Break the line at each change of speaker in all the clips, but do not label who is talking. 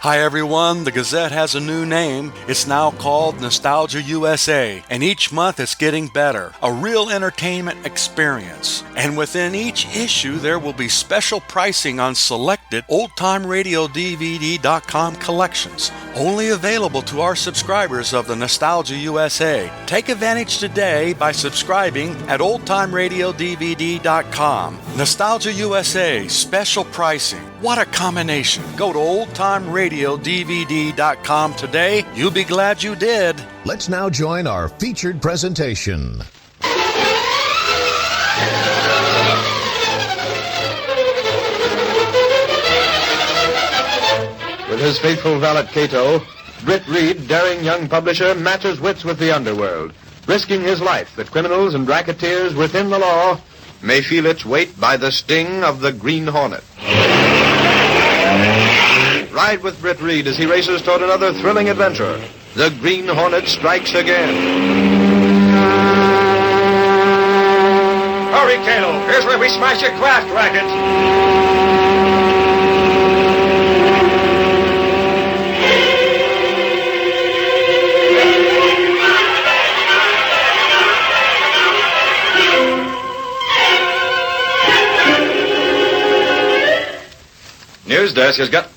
Hi everyone, the Gazette has a new name. It's now called Nostalgia USA, and each month it's getting better. A real entertainment experience. And within each issue there will be special pricing on selected oldtimeradiodvd.com collections, only available to our subscribers of the Nostalgia USA. Take advantage today by subscribing at oldtimeradiodvd.com. Nostalgia USA, special pricing. What a combination. Go to oldtimeradiodvd.com today. You'll be glad you did.
Let's now join our featured presentation.
With his faithful valet Cato, Britt Reed, daring young publisher, matches wits with the underworld, risking his life that criminals and racketeers within the law may feel its weight by the sting of the Green Hornet. Ride with Britt Reed as he races toward another thrilling adventure. The Green Hornet strikes again.
Hurry, Cato. Here's where we smash your Graft racket.
News desk has got...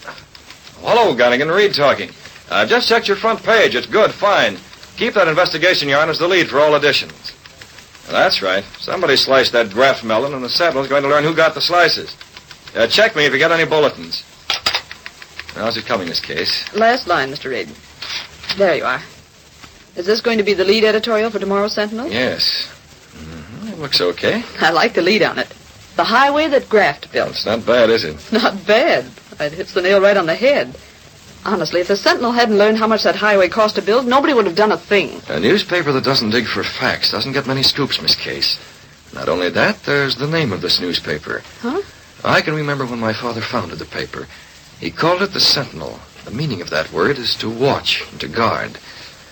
Hello, Gunnigan. Reed talking. I've just checked your front page. It's good. Fine. Keep that investigation yarn as the lead for all editions. That's right. Somebody sliced that Graft melon, and the Sentinel's going to learn who got the slices. Check me if you get any bulletins. How's it coming, this case?
Last line, Mr. Reed. There you are. Is this going to be the lead editorial for tomorrow's Sentinel?
Yes. Mm-hmm. It looks okay.
I like the lead on it. The highway that Graft built.
It's not bad, is it?
Not bad. It hits the nail right on the head. Honestly, if the Sentinel hadn't learned how much that highway cost to build, nobody would have done a thing.
A newspaper that doesn't dig for facts doesn't get many scoops, Miss Case. Not only that, there's the name of this newspaper.
Huh?
I can remember when my father founded the paper. He called it the Sentinel. The meaning of that word is to watch and to guard.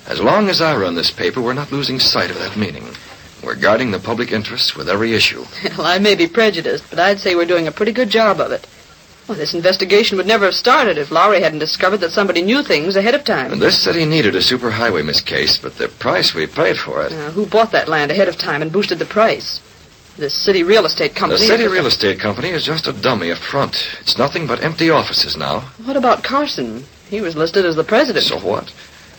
As long as I run this paper, we're not losing sight of that meaning. We're guarding the public interests with every issue.
Well, I may be prejudiced, but I'd say we're doing a pretty good job of it. Well, this investigation would never have started if Lowry hadn't discovered that somebody knew things ahead of time.
And this city needed a superhighway, Miss Case, but the price we paid for it...
Who bought that land ahead of time and boosted the price? This city real estate company...
The city real estate company is just a dummy, a front. It's nothing but empty offices now.
What about Carson? He was listed as the president.
So what?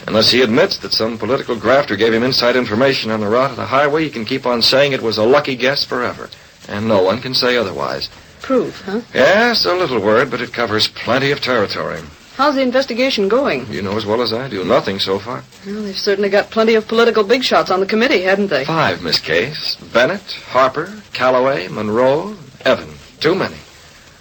Unless he admits that some political grafter gave him inside information on the route of the highway, he can keep on saying it was a lucky guess forever. And no one can say otherwise.
Proof, huh?
Yes, a little word, but it covers plenty of territory.
How's the investigation going?
You know as well as I do. Nothing so far.
Well, they've certainly got plenty of political big shots on the committee, hadn't they?
5, Miss Case. Bennett, Harper, Calloway, Monroe, Evan. Too many.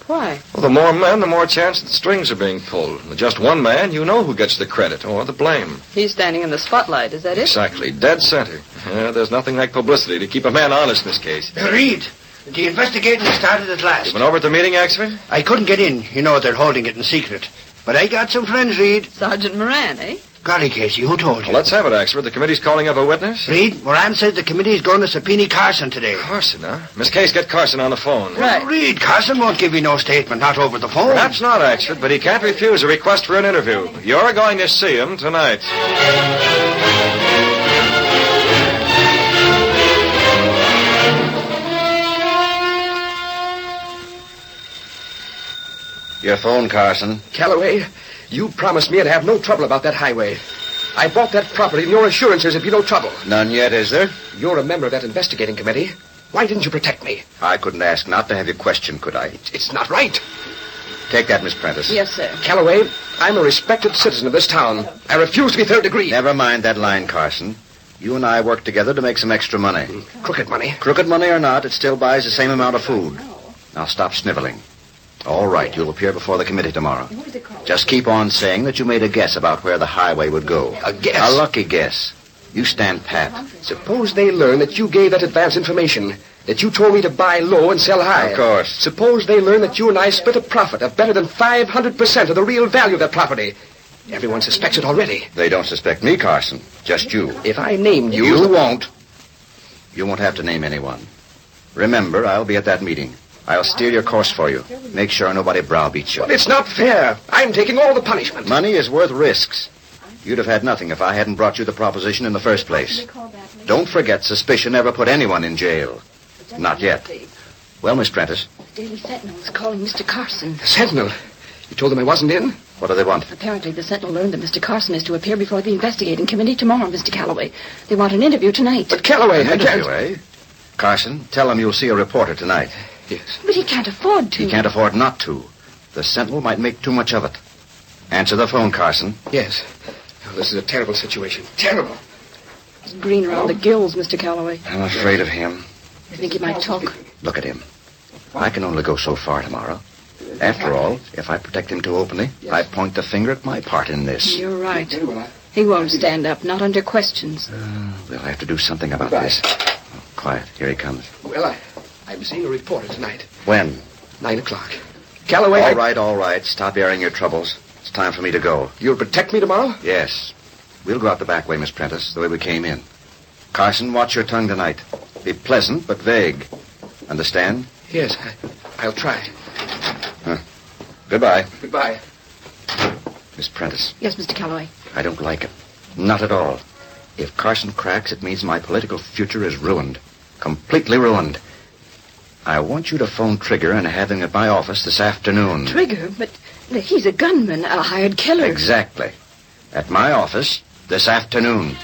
Why?
Well, the more men, the more chance that strings are being pulled. With just one man, you know who gets the credit or the blame.
He's standing in the spotlight, is that it?
Exactly. Dead center. There's nothing like publicity to keep a man honest in this case.
Reed, the investigating started at last.
You been over at the meeting, Axford?
I couldn't get in. You know they're holding it in secret. But I got some friends, Reed.
Sergeant Moran, eh?
Golly, Casey, who told you?
Well, let's have it, Axford. The committee's calling up a witness.
Reed, Moran said the committee's going to subpoena Carson today.
Carson, huh? Miss Case, get Carson on the phone.
Right.
Reed, Carson won't give you no statement, not over the phone.
Perhaps not, Axford, but he can't refuse a request for an interview. You're going to see him tonight.
Your phone, Carson.
Calloway, you promised me I'd have no trouble about that highway. I bought that property, and your assurances there'd be no trouble.
None yet, is there?
You're a member of that investigating committee. Why didn't you protect me?
I couldn't ask not to have you questioned, could I?
It's not right.
Take that, Miss Prentice.
Yes, sir.
Calloway, I'm a respected citizen of this town. I refuse to be third degree.
Never mind that line, Carson. You and I work together to make some extra money.
Crooked money.
Crooked money or not, it still buys the same amount of food. Now stop sniveling. All right, you'll appear before the committee tomorrow. Just keep on saying that you made a guess about where the highway would go.
A guess?
A lucky guess. You stand pat.
Suppose they learn that you gave that advance information, that you told me to buy low and sell high.
Of course.
Suppose they learn that you and I split a profit of better than 500% of the real value of that property. Everyone suspects it already.
They don't suspect me, Carson. Just you.
If I named you...
You won't. You won't have to name anyone. Remember, I'll be at that meeting. I'll steer your course for you. Make sure nobody browbeats you.
But it's not fair. I'm taking all the punishment.
Money is worth risks. You'd have had nothing if I hadn't brought you the proposition in the first place. Don't forget, suspicion never put anyone in jail. Not yet. Well, Miss Prentice?
The Daily Sentinel is calling Mr. Carson.
The Sentinel? You told them I wasn't in?
What do they want?
Apparently, the Sentinel learned that Mr. Carson is to appear before the investigating committee tomorrow, Mr. Calloway. They want an interview tonight.
But Calloway, I can't...
Anyway, Carson, tell him you'll see a reporter tonight.
Yes.
But he can't afford to.
He can't afford not to. The Sentinel might make too much of it. Answer the phone, Carson.
Yes. Oh, this is a terrible situation. Terrible.
He's green around the gills, Mr. Calloway.
I'm afraid of him.
You think he might talk?
Look at him. I can only go so far tomorrow. After all, if I protect him too openly, I point the finger at my part in this.
You're right. He won't stand up, not under questions.
We'll have to do something about this. Oh, quiet. Here he comes.
Well, I'm seeing a reporter tonight.
When?
9 o'clock. Calloway,
All right. Stop airing your troubles. It's time for me to go.
You'll protect me tomorrow?
Yes. We'll go out the back way, Miss Prentice, the way we came in. Carson, watch your tongue tonight. Be pleasant, but vague. Understand?
Yes, I'll try.
Goodbye.
Goodbye.
Miss Prentice,
Yes, Mr. Calloway.
I don't like it. Not at all. If Carson cracks, it means my political future is ruined. Completely ruined. I want you to phone Trigger and have him at my office this afternoon.
Trigger? But he's a gunman, a hired killer.
Exactly. At my office this afternoon.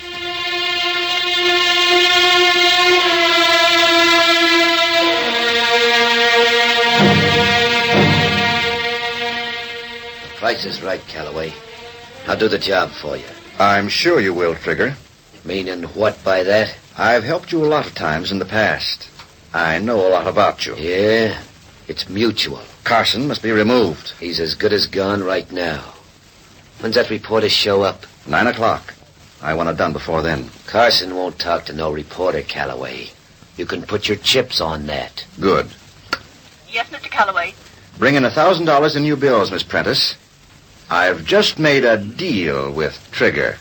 Price is right, Calloway. I'll do the job for you.
I'm sure you will, Trigger.
Meaning what by that?
I've helped you a lot of times in the past. I know a lot about you.
Yeah? It's mutual.
Carson must be removed.
He's as good as gone right now. When's that reporter show up?
9 o'clock. I want it done before then.
Carson won't talk to no reporter, Calloway. You can put your chips on that.
Good.
Yes, Mr. Calloway.
Bring in $1,000 in new bills, Miss Prentice. I've just made a deal with Trigger.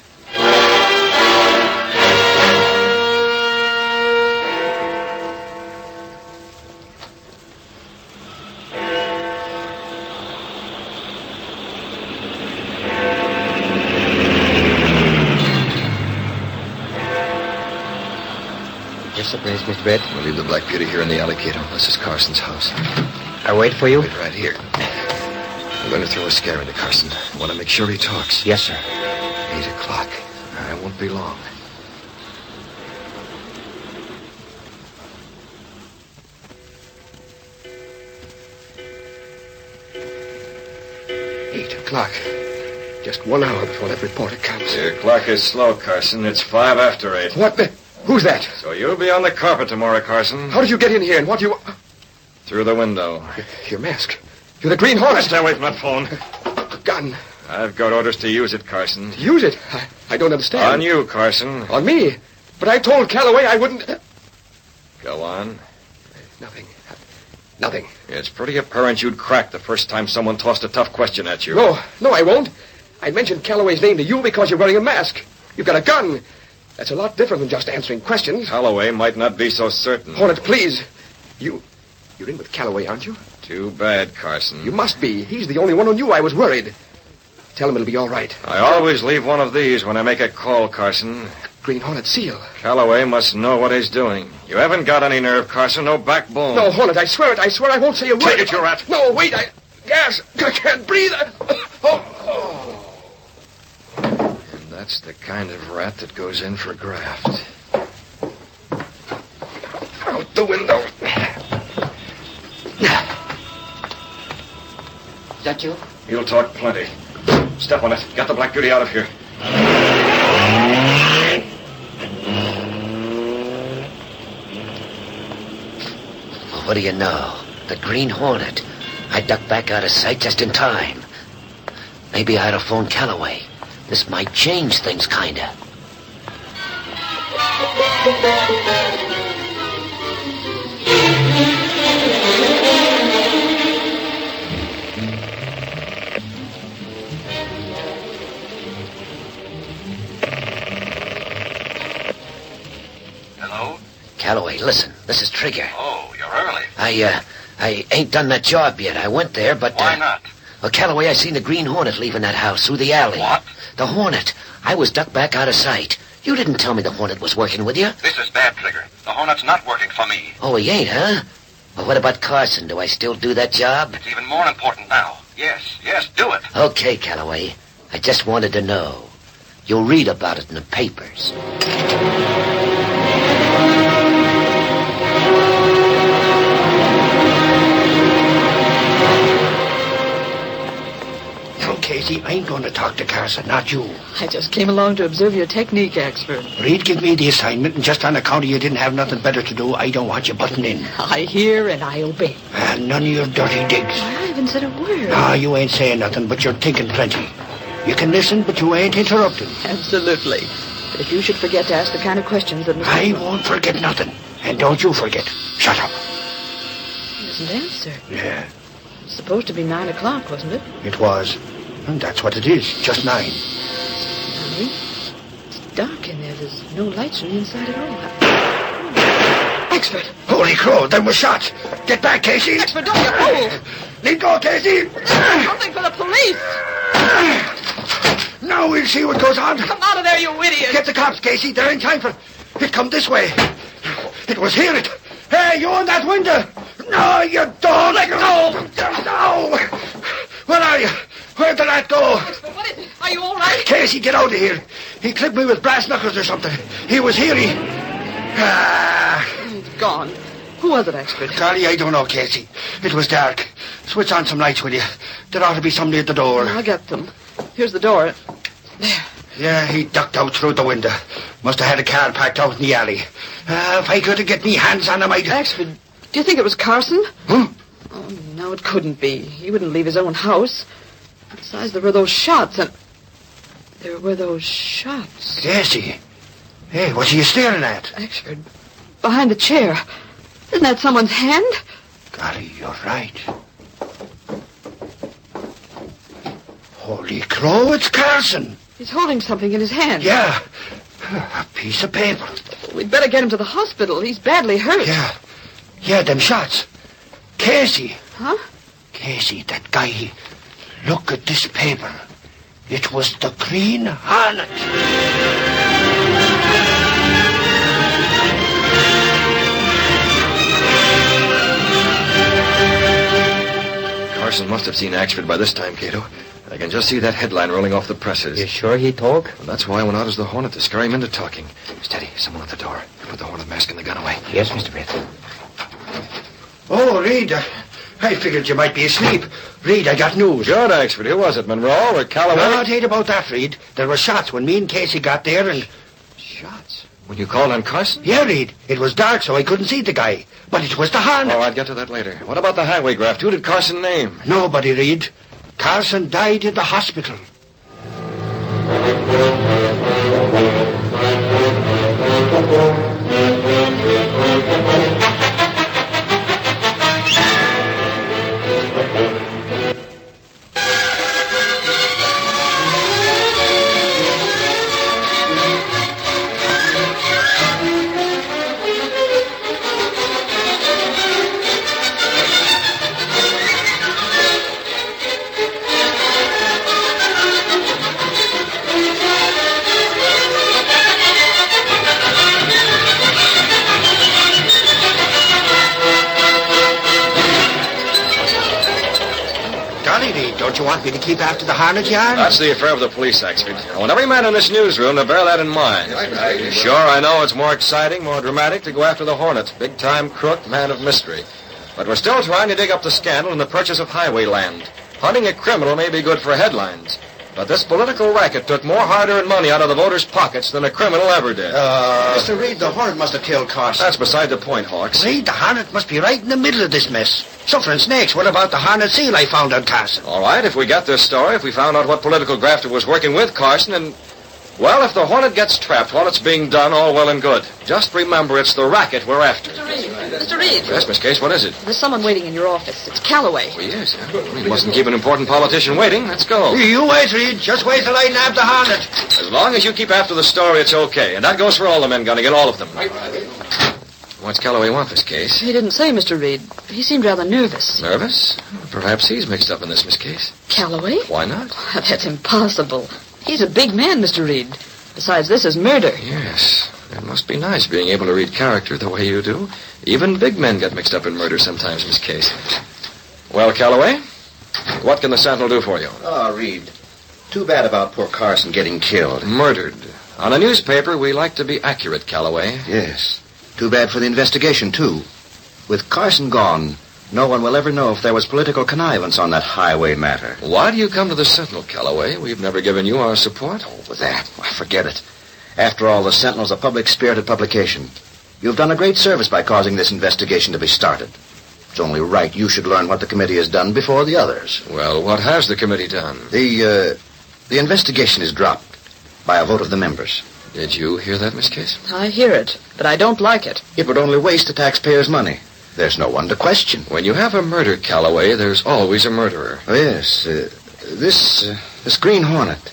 Yes, sir, please, Mr. Brett.
We'll leave the Black Beauty here in the alley, Cato. This is Carson's house.
I'll wait for you?
Wait right here. I'm going to throw a scare into Carson. I want to make sure he talks.
Yes, sir.
8 o'clock. I won't be long.
Just 1 hour before that reporter comes.
Your clock is slow, Carson. It's 5 after 8.
What the... Who's that?
So you'll be on the carpet tomorrow, Carson.
How did you get in here, and what do you...
Through the window.
Your mask. You're the Green Hornet.
Stay away from that phone.
A gun.
I've got orders to use it, Carson.
Use it? I don't understand.
On you, Carson.
On me? But I told Calloway I wouldn't...
Go on.
Nothing. Nothing.
It's pretty apparent you'd crack the first time someone tossed a tough question at you.
No, I won't. I mentioned Calloway's name to you because you're wearing a mask. You've got a gun. That's a lot different than just answering questions.
Calloway might not be so certain.
Hornet, please. You're in with Calloway, aren't you?
Too bad, Carson.
You must be. He's the only one who knew I was worried. Tell him it'll be all right.
I always leave one of these when I make a call, Carson.
Green Hornet seal.
Calloway must know what he's doing. You haven't got any nerve, Carson. No backbone.
No, Hornet, I swear it. I swear I won't say a word.
Take it, you rat.
No, wait, gas. I can't breathe.
And that's the kind of rat that goes in for graft.
Out the window.
Is that you?
You'll talk plenty. Step on it. Get the Black Beauty out of here.
Well, what do you know? The Green Hornet. I ducked back out of sight just in time. Maybe I ought to phone Calloway. This might change things, kinda. Calloway, listen. This is Trigger.
Oh, you're early.
I I ain't done that job yet. I went there, but...
Why not?
Well, Calloway, I seen the Green Hornet leaving that house through the alley.
What?
The Hornet. I was ducked back out of sight. You didn't tell me the Hornet was working with you.
This is bad, Trigger. The Hornet's not working for me.
Oh, he ain't, huh? Well, what about Carson? Do I still do that job?
It's even more important now. Yes, do it.
Okay, Calloway. I just wanted to know. You'll read about it in the papers.
Now, Casey, I ain't going to talk to Carson, not you.
I just came along to observe your technique, Axford.
Reed gave me the assignment, and just on account of you didn't have nothing better to do, I don't want you butting in.
I hear and I obey.
And none of your dirty digs.
I haven't said a word.
No, you ain't saying nothing, but you're thinking plenty. You can listen, but you ain't interrupting.
Absolutely. But if you should forget to ask the kind of questions that...
I won't forget nothing. And don't you forget. Shut up.
He doesn't answer.
Yeah,
It's supposed to be 9 o'clock, wasn't it?
it was. And that's what it is, just 9.
Honey, it's dark in there. There's no lights from the inside at all. Axford!
Holy crow, them were shots. Get back, Casey.
Axford, don't get fooled!
Let go, Casey.
Something for the police!
Now we'll see what goes on.
Come out of there, you idiot!
Get the cops, Casey. They're in time for... It come this way. It was here. Hey, you in that window. No, you don't. Let go. No. Where are you? Where did that go?
Axford, what is it? Are you all right?
Casey, get out of here. He clipped me with brass knuckles or something. He was here.
It's gone. Who was it, Axford?
Golly, I don't know, Casey. It was dark. Switch on some lights, will you? There ought to be somebody at the door.
I got them. Here's the door. There.
Yeah, he ducked out through the window. Must have had a car packed out in the alley. If I could have get me hands on him, I'd...
Axford, do you think it was Carson?
Hmm?
Oh, no, it couldn't be. He wouldn't leave his own house. Besides, there were those shots, and... There were those shots.
Casey. Hey, what are you staring at?
Axford, behind the chair. Isn't that someone's hand?
Golly, you're right. Holy crow, it's Carson.
He's holding something in his hand.
Yeah, a piece of paper.
We'd better get him to the hospital. He's badly hurt.
Yeah, them shots. Casey.
Huh?
Casey, that guy. Look at this paper. It was the Green Hornet.
Carson must have seen Axford by this time, Cato. I can just see that headline rolling off the presses.
You sure he talk?
And that's why I went out as the Hornet to scare him into talking. Steady, someone at the door. Put the Hornet mask and the gun away.
Yes, Mr. Britt.
Oh, Reed, I figured you might be asleep. Reed, I got news.
Good, Axford. Who was it, Monroe or Calloway?
No, it ain't about that, Reed. There were shots when me and Casey got there and...
Shots? When you called on Carson?
Yeah, Reed. It was dark, so I couldn't see the guy. But it was the Hornet.
Oh, I'll get to that later. What about the highway graft? Who did Carson name?
Nobody, Reed. Carson died in the hospital. Don't you want me to keep after the Hornet yard?
That's the affair of the police, Axford. I want every man in this newsroom to bear that in mind. Sure, I know it's more exciting, more dramatic to go after the Hornet. Big-time crook, man of mystery. But we're still trying to dig up the scandal in the purchase of highway land. Hunting a criminal may be good for headlines. But this political racket took more hard-earned money out of the voters' pockets than a criminal ever did.
Mr. Reed, the Hornet must have killed Carson.
That's beside the point, Hawks.
Reed, the Hornet must be right in the middle of this mess. Suffering snakes, what about the Hornet seal I found on Carson?
All right, if we get this story, if we found out what political grafter was working with Carson, and... Well, if the Hornet gets trapped while it's being done, all well and good. Just remember, it's the racket we're after.
Mr. Reed.
Yes, Miss Case, what is it?
There's someone waiting in your office. It's Calloway.
Oh, yes. We mustn't keep an important politician waiting. Let's go.
You wait, Reed. Just wait till I nab the Hornet.
As long as you keep after the story, it's okay. And that goes for all the men, Gunnigan, all of them.
What's Calloway want this case?
He didn't say, Mr. Reed. He seemed rather nervous.
Nervous? Perhaps he's mixed up in this, Miss Case.
Calloway?
Why not?
That's impossible. He's a big man, Mr. Reed. Besides, this is murder.
Yes. It must be nice being able to read character the way you do. Even big men get mixed up in murder sometimes, Miss Case. Well, Calloway, what can the Sentinel do for you?
Oh, Reed. Too bad about poor Carson getting killed.
Murdered. On a newspaper, we like to be accurate, Calloway.
Yes. Too bad for the investigation, too. With Carson gone, no one will ever know if there was political connivance on that highway matter.
Why do you come to the Sentinel, Calloway? We've never given you our support.
Oh, with that, forget it. After all, the Sentinel's a public-spirited publication. You've done a great service by causing this investigation to be started. It's only right you should learn what the committee has done before the others.
Well, what has the committee done?
The investigation is dropped by a vote of the members.
Did you hear that, Miss Case?
I hear it, but I don't like it.
It would only waste the taxpayers' money. There's no one to question.
When you have a murder, Calloway, there's always a murderer.
Oh, yes. This Green Hornet.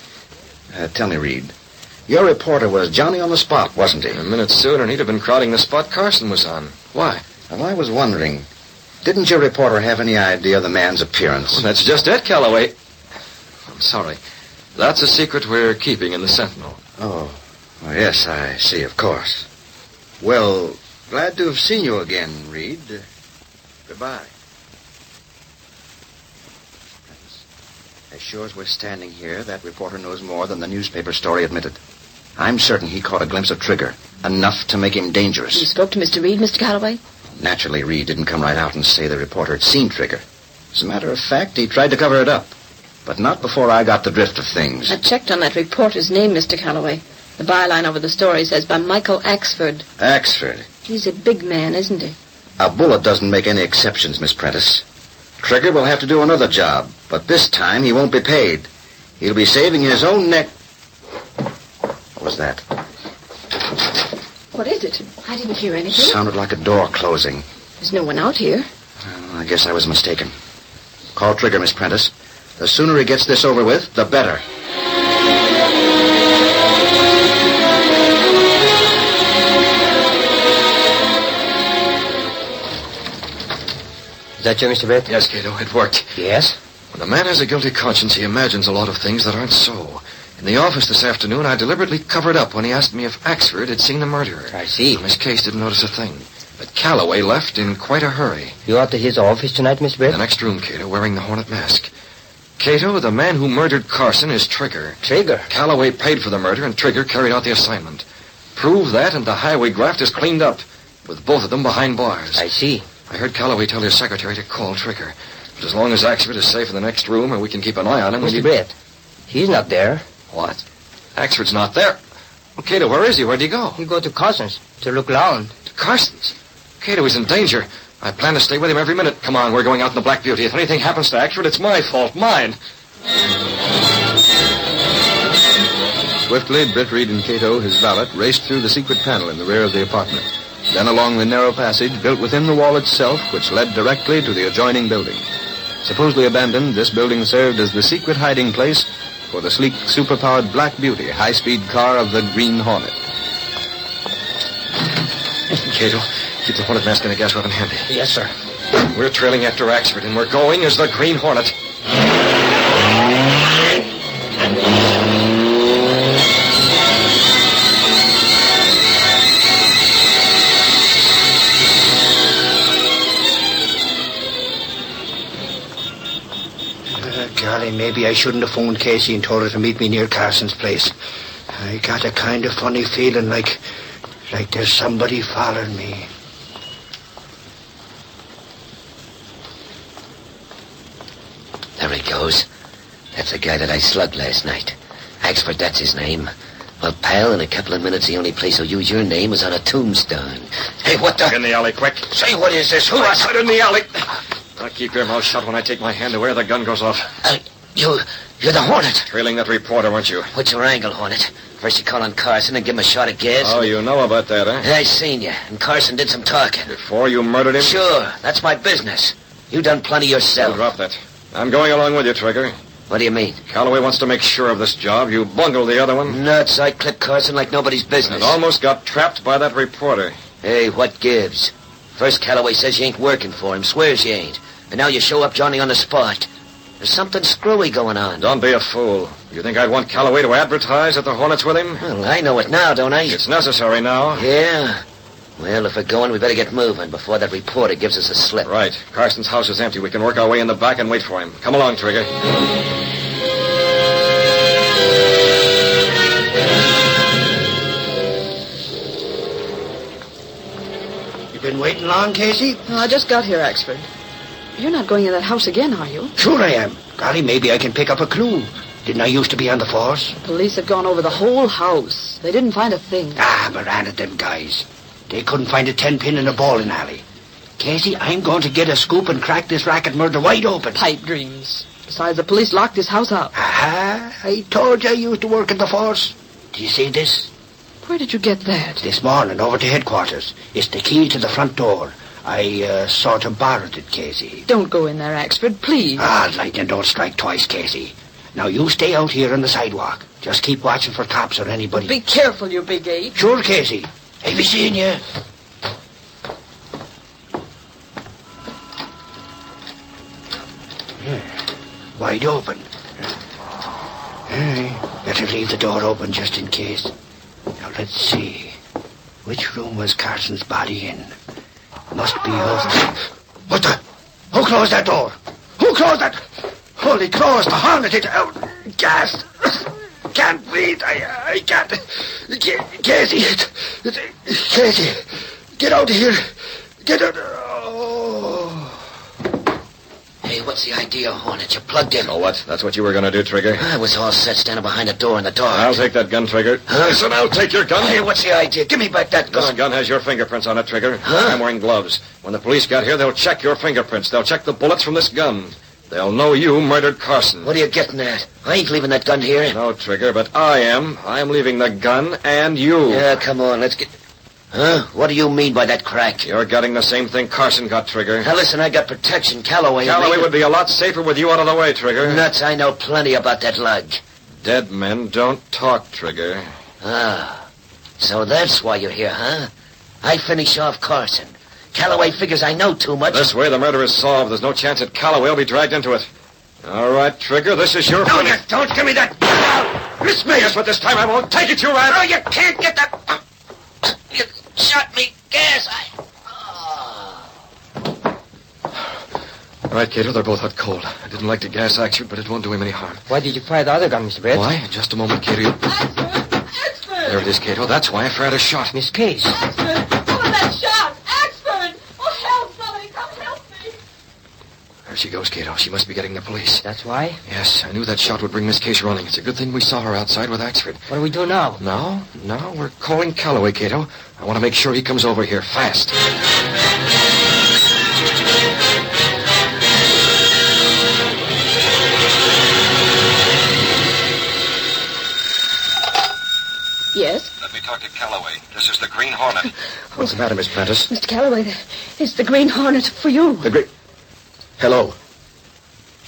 Tell me, Reed, your reporter was Johnny on the spot, wasn't he?
A minute sooner, and he'd have been crowding the spot Carson was on. Why?
Well, I was wondering, didn't your reporter have any idea of the man's appearance?
Well, that's just it, Calloway. I'm sorry. That's a secret we're keeping in the Sentinel.
Oh, yes, I see, of course. Well, glad to have seen you again, Reed. Goodbye. As sure as we're standing here, that reporter knows more than the newspaper story admitted. I'm certain he caught a glimpse of Trigger, enough to make him dangerous.
You spoke to Mr. Reed, Mr. Calloway?
Naturally, Reed didn't come right out and say the reporter had seen Trigger. As a matter of fact, he tried to cover it up. But not before I got the drift of things.
I checked on that reporter's name, Mr. Calloway. The byline over the story says by Michael Axford.
Axford?
He's a big man, isn't he?
A bullet doesn't make any exceptions, Miss Prentice. Trigger will have to do another job, but this time he won't be paid. He'll be saving his own neck. What was that?
What is it? I didn't hear anything.
Sounded like a door closing.
There's no one out here.
Well, I guess I was mistaken. Call Trigger, Miss Prentice. The sooner he gets this over with, the better.
Is that you, Mr. Britt?
Yes, Cato, it worked.
Yes?
When a man has a guilty conscience, he imagines a lot of things that aren't so. In the office this afternoon, I deliberately covered up when he asked me if Axford had seen the murderer.
I see.
Miss Case didn't notice a thing. But Calloway left in quite a hurry.
You out to his office tonight, Mr. Britt?
The next room, Cato, wearing the Hornet mask. Cato, the man who murdered Carson is Trigger.
Trigger?
Calloway paid for the murder, and Trigger carried out the assignment. Prove that, and the highway graft is cleaned up, with both of them behind bars.
I see.
I heard Calloway tell his secretary to call Trigger. But as long as Axford is safe in the next room, and we can keep an eye on him...
Mr. Britt, he's not there.
What? Axford's not there? Well, Cato, where is he? Where'd he go?
He go to Carson's to look around.
To Carson's? Cato, he's in danger. I plan to stay with him every minute. Come on, we're going out in the Black Beauty. If anything happens to Axford, it's my fault. Mine.
Swiftly, Britt Reed and Cato, his valet, raced through the secret panel in the rear of the apartment. Then along the narrow passage built within the wall itself, which led directly to the adjoining building. Supposedly abandoned, this building served as the secret hiding place for the sleek, superpowered Black Beauty high-speed car of the Green Hornet.
Cato, keep the Hornet mask and the gas weapon handy.
Yes, sir.
We're trailing after Axford, and we're going as the Green Hornet.
Golly, maybe I shouldn't have phoned Casey and told her to meet me near Carson's place. I got a kind of funny feeling like there's somebody following me.
There he goes. That's the guy that I slugged last night. Axford, that's his name. Well, pal, in a couple of minutes, the only place he'll use your name is on a tombstone. Hey, what the...
In the alley, quick.
Say, what is this? Who
I
is...
said in the alley. Now keep your mouth shut when I take my hand away or the gun goes off.
You're the Hornet.
Trailing that reporter, weren't you?
What's your angle, Hornet? First you call on Carson and give him a shot of gas.
Oh, you know about that, huh?
I seen you, and Carson did some talking.
Before you murdered him?
Sure, that's my business. You done plenty yourself.
I'll drop that. I'm going along with you, Trigger.
What do you mean?
Calloway wants to make sure of this job. You bungled the other one.
Nuts, I clipped Carson like nobody's business.
And almost got trapped by that reporter.
Hey, what gives? First Calloway says you ain't working for him, swears you ain't. And now you show up Johnny on the spot. There's something screwy going on.
Don't be a fool. You think I'd want Calloway to advertise at the Hornets with him?
Well, I know it now, don't I?
It's necessary now.
Yeah. Well, if we're going, we better get moving before that reporter gives us a slip.
Right. Carson's house is empty. We can work our way in the back and wait for him. Come along, Trigger.
You been waiting long, Casey?
Oh, I just got here, Axford. You're not going in that house again, are you?
Sure I am. Golly, maybe I can pick up a clue. Didn't I used to be on the force?
Police have gone over the whole house. They didn't find a thing.
Ah, but ran at them guys. They couldn't find a 10-pin in a bowling alley. Casey, I'm going to get a scoop and crack this racket murder wide open.
Pipe dreams. Besides, the police locked this house up.
Ah, I told you I used to work in the force. Do you see this?
Where did you get that?
This morning, over to headquarters. It's the key to the front door. I sort of borrowed it, Casey.
Don't go in there, Axford, please.
Ah, lightning don't strike twice, Casey. Now, you stay out here on the sidewalk. Just keep watching for cops or anybody.
Be careful, you big ape.
Sure, Casey. Have you seen you? Wide open. Better leave the door open just in case. Now, let's see. Which room was Carson's body in? Must be over. What the? Who closed that door? Who closed that? Holy cross, the hornet hit out. Gas. Can't breathe. I can't. Casey. Casey. Get out of here. Get out. Oh.
Hey, what's the idea, Hornet? You plugged in.
So what? That's what you were going to do, Trigger?
I was all set standing behind the door in the dark.
I'll take that gun, Trigger.
Huh?
Listen, I'll take your gun.
Hey, what's the idea? Give me back that gun.
This gun has your fingerprints on it, Trigger.
Huh?
I'm wearing gloves. When the police get here, they'll check your fingerprints. They'll check the bullets from this gun. They'll know you murdered Carson.
What are you getting at? I ain't leaving that gun here.
No, Trigger, but I am. I'm leaving the gun and you.
Yeah, come on, let's get... Huh? What do you mean by that crack?
You're getting the same thing Carson got, Trigger.
Now, listen, I got protection. Calloway
would be a lot safer with you out of the way, Trigger.
Nuts, I know plenty about that lug.
Dead men don't talk, Trigger.
Ah, so that's why you're here, huh? I finish off Carson. Calloway figures I know too much.
This way, the murder is solved. There's no chance that Calloway will be dragged into it. All right, Trigger, this is your...
No, you don't give me that. Miss me.
Yes, but this time I won't take it, you rat.
No, you can't get that.
You shot me, gas.
All right, Cato, they're both out cold. I didn't like to gas Axford, but it won't do him any harm.
Why did you fire the other gun, Mr. Brett?
Why? Just a moment, Cato.
Axford!
There it is, Cato. That's why I fired a shot.
Miss Case.
Axford! What was that shot? Axford! Oh, help, somebody! Come help me!
There she goes, Cato. She must be getting the police.
That's why?
Yes, I knew that shot would bring Miss Case running. It's a good thing we saw her outside with Axford.
What do we do now?
No, we're calling Calloway, Cato. I want to make sure he comes over here fast.
Yes?
Let me talk to Calloway. This is the Green Hornet.
What's the matter, Miss Prentice?
Mr. Calloway, it's the Green Hornet for you.
Hello.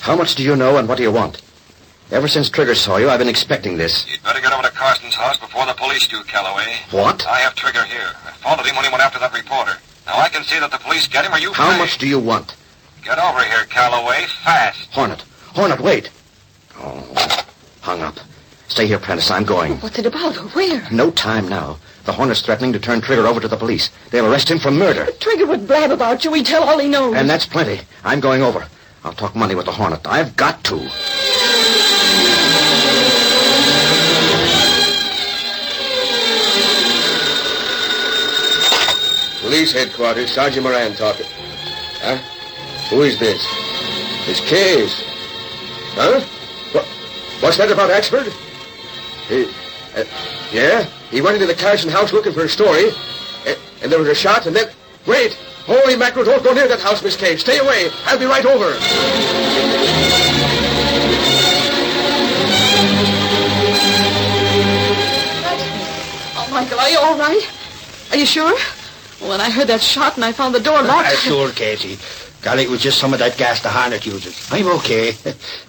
How much do you know and what do you want? Ever since Trigger saw you, I've been expecting this.
You'd better get over to Carson's house before the police do, Calloway.
What?
I have Trigger here. I followed him when he went after that reporter. Now I can see that the police get him or you
How
pay.
much do you want?
Get over here, Calloway, fast.
Hornet, wait. Oh, hung up. Stay here, Prentice. I'm going.
What's it about? Where?
No time now. The Hornet's threatening to turn Trigger over to the police. They'll arrest him for murder.
Trigger would blab about you. He'd tell all he knows.
And that's plenty. I'm going over. I'll talk money with the Hornet. I've got to.
Police headquarters, Sergeant Moran talking. Huh? Who is this? It's Case. Huh? What's that about Axford? Yeah? He went into the Carson house looking for a story, and there was a shot, and then... Wait! Holy mackerel, don't go near that house, Miss Cage. Stay away. I'll be right over.
Oh, Michael, are you all right? Are you sure? Well, when I heard that shot and I found the door locked...
Sure, Casey. Golly, it was just some of that gas the Hornet uses. I'm okay.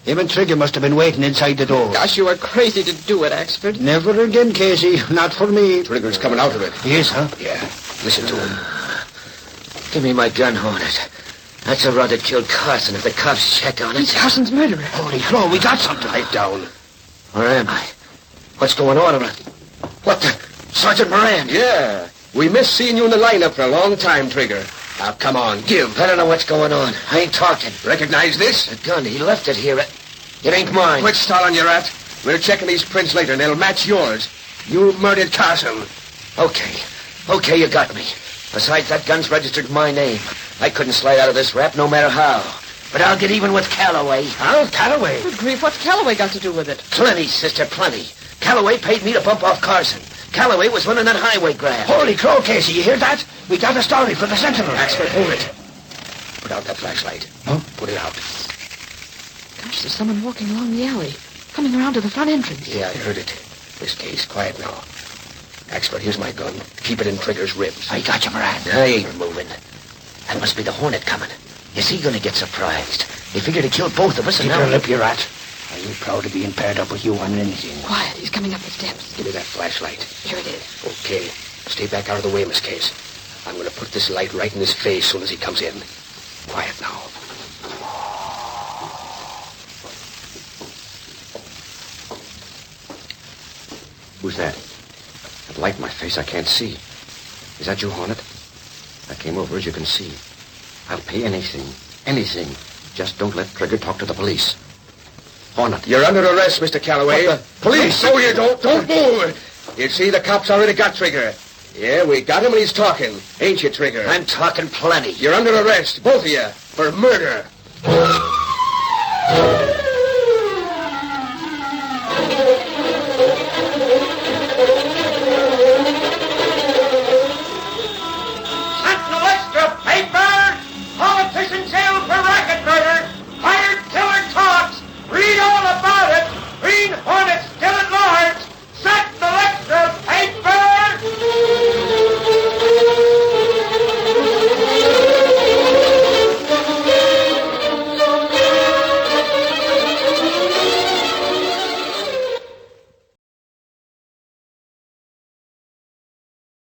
Him and Trigger must have been waiting inside the door.
Gosh, you were crazy to do it, Axford.
Never again, Casey. Not for me.
Trigger's coming out of it.
Yes, huh?
Yeah.
Listen to him.
Give me my gun, Hornet. That's the rod that killed Carson. If the cops check on it...
He's Carson's murderer.
Holy crow, we got something. Pipe down.
Where am I? What's going on? What the... Sergeant Moran?
Yeah. We missed seeing you in the lineup for a long time, Trigger. Now, come on, give.
I don't know what's going on. I ain't talking.
Recognize this?
The gun, he left it here. It ain't mine.
Quit stalling, you rat. We're checking these prints later, and they'll match yours. You murdered Carson.
Okay, you got me. Besides, that gun's registered in my name. I couldn't slide out of this rap no matter how. But I'll get even with Calloway.
Huh? Calloway?
Good grief, what's Calloway got to do with it?
Plenty, sister, plenty. Calloway paid me to bump off Carson. Calloway was running that highway graft.
Holy crow, Casey, you hear that? We got a story for the Sentinel. Axford, hold it. Put out that flashlight. Huh? Put it out.
Gosh, there's someone walking along the alley, coming around to the front entrance.
Yeah, I heard it. This case, quiet now. Axford, here's my gun. Keep it in Trigger's ribs.
I got you, Moran. I ain't moving. That must be the Hornet coming. Is he gonna get surprised? He figured to kill both of us and
Keep
now...
your lip, you rat. I ain't proud to be paired up with you on anything.
Quiet, he's coming up the steps.
Give me that flashlight.
Here it is.
Okay. Stay back out of the way, Miss Case. I'm going to put this light right in his face soon as he comes in. Quiet now.
Who's that? That light in my face I can't see. Is that you, Hornet? I came over, as you can see. I'll pay anything. Anything. Just don't let Trigger talk to the police. Hornet.
You're under arrest, Mr. Calloway. Police! No, you don't. Don't move. You see, the cops already got Trigger. Yeah, we got him and he's talking. Ain't you, Trigger?
I'm talking plenty.
You're under arrest, both of you, for murder.